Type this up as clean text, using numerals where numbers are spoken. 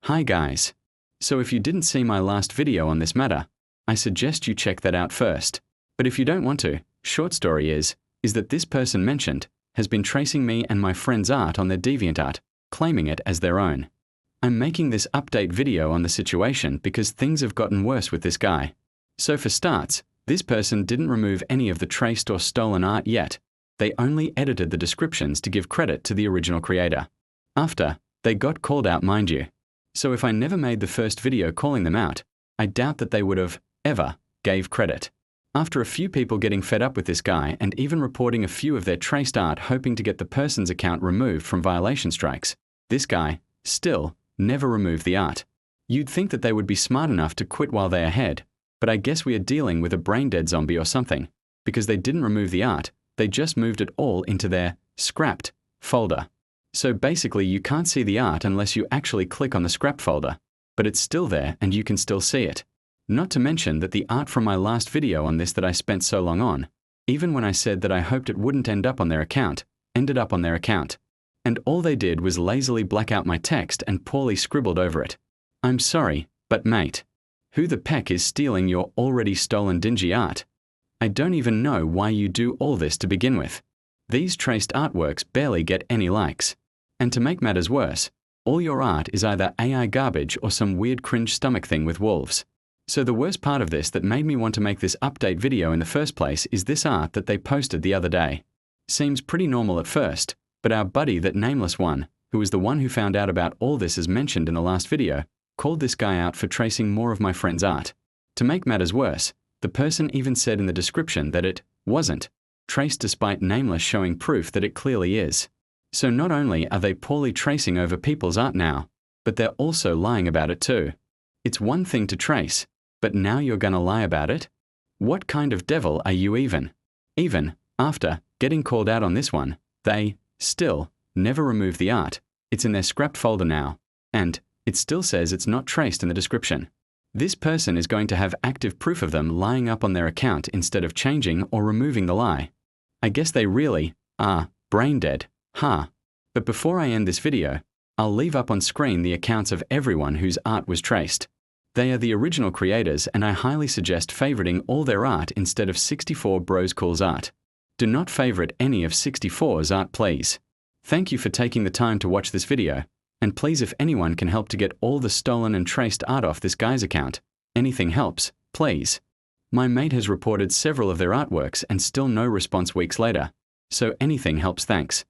Hi guys. So if you didn't see my last video on this matter, I suggest you check that out first. But if you don't want to, short story is that this person mentioned has been tracing me and my friend's art on their DeviantArt, claiming it as their own. I'm making this update video on the situation because things have gotten worse with this guy. So for starts, this person didn't remove any of the traced or stolen art yet. They only edited the descriptions to give credit to the original creator. After, they got called out, mind you. So if I never made the first video calling them out, I doubt that they would have, ever, gave credit. After a few people getting fed up with this guy and even reporting a few of their traced art hoping to get the person's account removed from violation strikes, this guy, still, never removed the art. You'd think that they would be smart enough to quit while they're ahead, but I guess we are dealing with a brain-dead zombie or something, because they didn't remove the art, they just moved it all into their scrapped folder. So basically you can't see the art unless you actually click on the scrapped folder, but it's still there and you can still see it. Not to mention that the art from my last video on this that I spent so long on, even when I said that I hoped it wouldn't end up on their account, ended up on their account. And all they did was lazily black out my text and poorly scribbled over it. I'm sorry, but mate, who the peck is stealing your already stolen dingy art? I don't even know why you do all this to begin with. These traced artworks barely get any likes. And to make matters worse, all your art is either AI garbage or some weird cringe stomach thing with wolves. So the worst part of this that made me want to make this update video in the first place is this art that they posted the other day. Seems pretty normal at first, but our buddy, that nameless one, who was the one who found out about all this as mentioned in the last video, called this guy out for tracing more of my friend's art. To make matters worse, the person even said in the description that it wasn't traced despite nameless showing proof that it clearly is. So not only are they poorly tracing over people's art now, but they're also lying about it too. It's one thing to trace, but now you're gonna lie about it? What kind of devil are you even? Even after getting called out on this one, they still never removed the art. It's in their scrapped folder now, and it still says it's not traced in the description. This person is going to have active proof of them lying up on their account instead of changing or removing the lie. I guess they really are brain dead, huh? But before I end this video, I'll leave up on screen the accounts of everyone whose art was traced. They are the original creators, and I highly suggest favoriting all their art instead of 64broscool's art. Do not favorite any of 64's art, please. Thank you for taking the time to watch this video, and please, if anyone can help to get all the stolen and traced art off this guy's account, anything helps, please. My mate has reported several of their artworks and still no response weeks later, so anything helps, thanks.